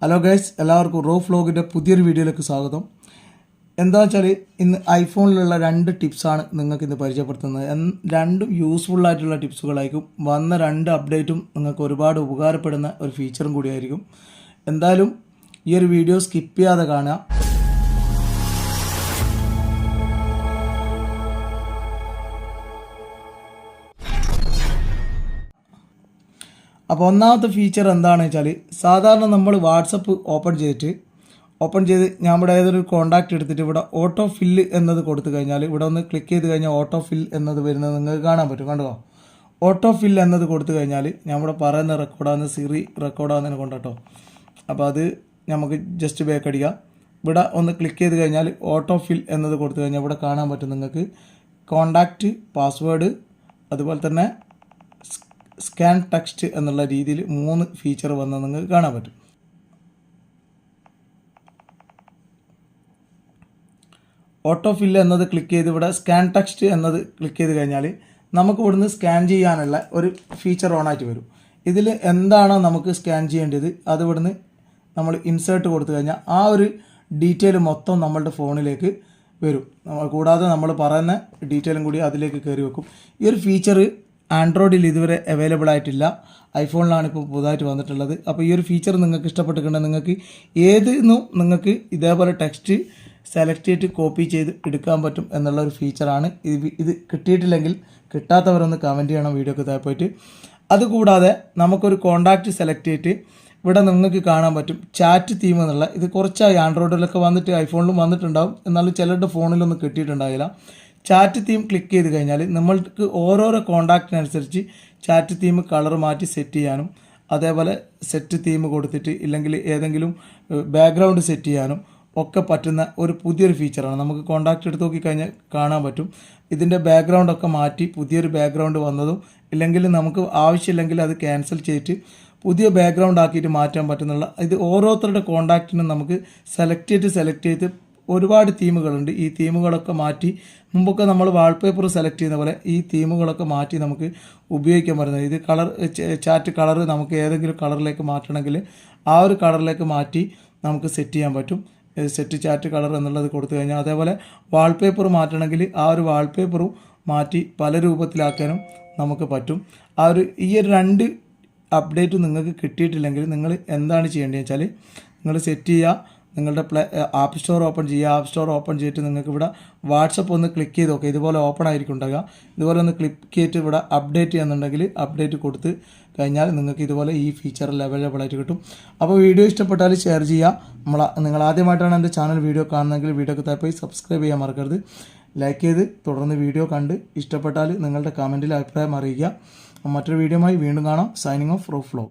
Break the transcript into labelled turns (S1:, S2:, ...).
S1: Hello guys, എല്ലാവർക്കും raw വ്ലോഗിൻ്റെ പുതിയൊരു വീഡിയോയിലേക്ക് സ്വാഗതം. എന്താണെന്ന് വെച്ചാൽ ഇന്ന് ഐഫോണിലുള്ള 2 ടിപ്സാണ് നിങ്ങൾക്ക് ഇന്ന് പരിചയപ്പെടുത്തുന്നത്. രണ്ടും യൂസ്ഫുൾ ആയിട്ടുള്ള ടിപ്സുകളായിരിക്കും. വന്ന 2 അപ്ഡേറ്റും നിങ്ങൾക്ക് ഒരുപാട് ഉപകാരപ്പെടുന്ന ഒരു ഫീച്ചറും കൂടിയായിരിക്കും. എന്തായാലും ഈ ഒരു വീഡിയോ സ്കിപ്പ് ചെയ്യാതെ കാണുക. അപ്പോൾ ഒന്നാമത്തെ ഫീച്ചർ എന്താണെന്ന് വെച്ചാൽ, സാധാരണ നമ്മൾ വാട്സപ്പ് ഓപ്പൺ ചെയ്ത് നമ്മുടെ ഏതൊരു കോൺടാക്റ്റ് എടുത്തിട്ട് ഇവിടെ ഓട്ടോ ഫില്ല് എന്നത് കൊടുത്തു കഴിഞ്ഞാൽ, ഇവിടെ ഒന്ന് ക്ലിക്ക് ചെയ്ത് കഴിഞ്ഞാൽ ഓട്ടോ ഫിൽ എന്നത് വരുന്നത് നിങ്ങൾക്ക് കാണാൻ പറ്റും. കണ്ടോ? ഓട്ടോ ഫിൽ എന്നത് കൊടുത്തു കഴിഞ്ഞാൽ നമ്മുടെ പറയുന്ന റെക്കോർഡാകുന്ന സിറി റെക്കോർഡാകുന്നതിനെ കൊണ്ടാട്ടോ. അപ്പോൾ അത് നമുക്ക് ജസ്റ്റ് ബാക്ക് അടിക്കാം. ഇവിടെ ഒന്ന് ക്ലിക്ക് ചെയ്ത് കഴിഞ്ഞാൽ ഓട്ടോ ഫിൽ എന്നത് കൊടുത്തു കഴിഞ്ഞാൽ ഇവിടെ കാണാൻ പറ്റും നിങ്ങൾക്ക് കോൺടാക്റ്റ്, പാസ്വേഡ്, അതുപോലെ തന്നെ സ്കാൻ ടെക്സ്റ്റ് എന്നുള്ള രീതിയിൽ 3 ഫീച്ചർ വന്ന് നിങ്ങൾക്ക് കാണാൻ പറ്റും. ഓട്ടോ ഫില്ല് എന്നത് ക്ലിക്ക് ചെയ്ത് ഇവിടെ സ്കാൻ ടെക്സ്റ്റ് എന്നത് ക്ലിക്ക് ചെയ്ത് കഴിഞ്ഞാൽ നമുക്ക് ഇവിടുന്ന് സ്കാൻ ചെയ്യാനുള്ള ഒരു ഫീച്ചർ ഓണായിട്ട് വരും. ഇതിൽ എന്താണോ നമുക്ക് സ്കാൻ ചെയ്യേണ്ടത് അത് ഇവിടുന്ന് നമ്മൾ ഇൻസേർട്ട് കൊടുത്തു കഴിഞ്ഞാൽ ആ ഒരു ഡീറ്റെയിൽ മൊത്തം നമ്മളുടെ ഫോണിലേക്ക് വരും. കൂടാതെ നമ്മൾ പറയുന്ന ഡീറ്റെയിലും കൂടി അതിലേക്ക് കയറി വെക്കും. ഈ ഒരു ഫീച്ചർ ആൻഡ്രോയിഡിൽ ഇതുവരെ അവൈലബിൾ ആയിട്ടില്ല. ഐഫോണിലാണ് ഇപ്പോൾ പുതുതായിട്ട് വന്നിട്ടുള്ളത്. അപ്പോൾ ഈ ഒരു ഫീച്ചർ നിങ്ങൾക്ക് ഇഷ്ടപ്പെട്ടിട്ടുണ്ടെങ്കിൽ നിങ്ങൾക്ക് നിങ്ങൾക്ക് ഇതേപോലെ ടെക്സ്റ്റ് സെലക്ട് ചെയ്തിട്ട് കോപ്പി ചെയ്ത് എടുക്കാൻ പറ്റും എന്നുള്ള ഒരു ഫീച്ചറാണ്. ഇത് കിട്ടിയിട്ടില്ലെങ്കിൽ കിട്ടാത്തവരൊന്ന് കമൻറ്റ് ചെയ്യണം വീഡിയോക്ക് താഴെ പോയിട്ട്. അതുകൂടാതെ നമുക്കൊരു കോൺടാക്റ്റ് സെലക്ട് ചെയ്തിട്ട് ഇവിടെ നിങ്ങൾക്ക് കാണാൻ പറ്റും ചാറ്റ് തീം എന്നുള്ള. ഇത് കുറച്ചായി ആൻഡ്രോയിഡിലൊക്കെ വന്നിട്ട് ഐഫോണിലും വന്നിട്ടുണ്ടാവും, എന്നാലും ചിലരുടെ ഫോണിലൊന്നും കിട്ടിയിട്ടുണ്ടാവില്ല. ചാറ്റ് തീം ക്ലിക്ക് ചെയ്ത് കഴിഞ്ഞാൽ നമ്മൾക്ക് ഓരോരോ കോൺടാക്റ്റിനനുസരിച്ച് ചാറ്റ് തീം കളർ മാറ്റി സെറ്റ് ചെയ്യാനും, അതേപോലെ സെറ്റ് തീം കൊടുത്തിട്ട് ഇല്ലെങ്കിൽ ഏതെങ്കിലും ബാക്ക്ഗ്രൗണ്ട് സെറ്റ് ചെയ്യാനും ഒക്കെ പറ്റുന്ന ഒരു പുതിയൊരു ഫീച്ചറാണ്. നമുക്ക് കോൺടാക്റ്റ് എടുത്ത് നോക്കിക്കഴിഞ്ഞാൽ കാണാൻ പറ്റും. ഇതിൻ്റെ ബാക്ക്ഗ്രൗണ്ടൊക്കെ മാറ്റി പുതിയൊരു ബാക്ക്ഗ്രൗണ്ട് വന്നതും, ഇല്ലെങ്കിൽ നമുക്ക് ആവശ്യമില്ലെങ്കിൽ അത് ക്യാൻസൽ ചെയ്തിട്ട് പുതിയ ബാക്ക്ഗ്രൗണ്ട് ആക്കിയിട്ട് മാറ്റാൻ പറ്റുന്നുള്ള. ഇത് ഓരോരുത്തരുടെ കോൺടാക്റ്റിനും നമുക്ക് സെലക്ട് ചെയ്ത് ഒരുപാട് തീമുകളുണ്ട്. ഈ തീമുകളൊക്കെ മാറ്റി, മുമ്പൊക്കെ നമ്മൾ വാൾപേപ്പർ സെലക്ട് ചെയ്യുന്ന പോലെ ഈ തീമുകളൊക്കെ മാറ്റി നമുക്ക് ഉപയോഗിക്കാൻ പറ്റുന്നത്. ഇത് ചാറ്റ് കളർ നമുക്ക് ഏതെങ്കിലും കളറിലേക്ക് മാറ്റണമെങ്കിൽ ആ ഒരു കളറിലേക്ക് മാറ്റി നമുക്ക് സെറ്റ് ചെയ്യാൻ പറ്റും. സെറ്റ് ചാറ്റ് കളർ എന്നുള്ളത് കൊടുത്തു കഴിഞ്ഞാൽ, അതേപോലെ വാൾപേപ്പർ മാറ്റണമെങ്കിൽ ആ ഒരു വാൾപേപ്പറും മാറ്റി പല രൂപത്തിലാക്കാനും നമുക്ക് പറ്റും. ഈ ഒരു 2 അപ്ഡേറ്റ് നിങ്ങൾക്ക് കിട്ടിയിട്ടില്ലെങ്കിൽ നിങ്ങൾ എന്താണ് ചെയ്യേണ്ടത് വെച്ചാൽ, നിങ്ങൾ സെറ്റ് ചെയ്യുക, നിങ്ങളുടെ ആപ്പ് സ്റ്റോർ ഓപ്പൺ ചെയ്യുക. ആപ്പ് സ്റ്റോർ ഓപ്പൺ ചെയ്തിട്ട് നിങ്ങൾക്ക് ഇവിടെ വാട്സപ്പ് ഒന്ന് ക്ലിക്ക് ചെയ്ത് നോക്കുക. ഇതുപോലെ ഓപ്പൺ ആയിരിക്കും ഉണ്ടാകുക. ഇതുപോലെ ഒന്ന് ക്ലിക്ക് ചെയ്തിട്ട് ഇവിടെ അപ്ഡേറ്റ് ചെയ്യുന്നുണ്ടെങ്കിൽ അപ്ഡേറ്റ് കൊടുത്ത് കഴിഞ്ഞാൽ നിങ്ങൾക്ക് ഇതുപോലെ ഈ ഫീച്ചറിൽ അവൈലബിൾ ആയിട്ട് കിട്ടും. അപ്പോൾ വീഡിയോ ഇഷ്ടപ്പെട്ടാൽ ഷെയർ ചെയ്യുക. നിങ്ങൾ ആദ്യമായിട്ടാണ് എൻ്റെ ചാനൽ വീഡിയോ കാണുന്നതെങ്കിൽ വീഡിയോക്ക് താഴെ പോയി സബ്സ്ക്രൈബ് ചെയ്യാൻ മറക്കരുത്. ലൈക്ക് ചെയ്ത് തുടർന്ന് വീഡിയോ കണ്ട് ഇഷ്ടപ്പെട്ടാൽ നിങ്ങളുടെ കമൻറ്റിൽ അഭിപ്രായം അറിയിക്കുക. മറ്റൊരു വീഡിയോയുമായി വീണ്ടും കാണാം. സൈനിങ് ഓഫ് റോ വ്ലോഗ്.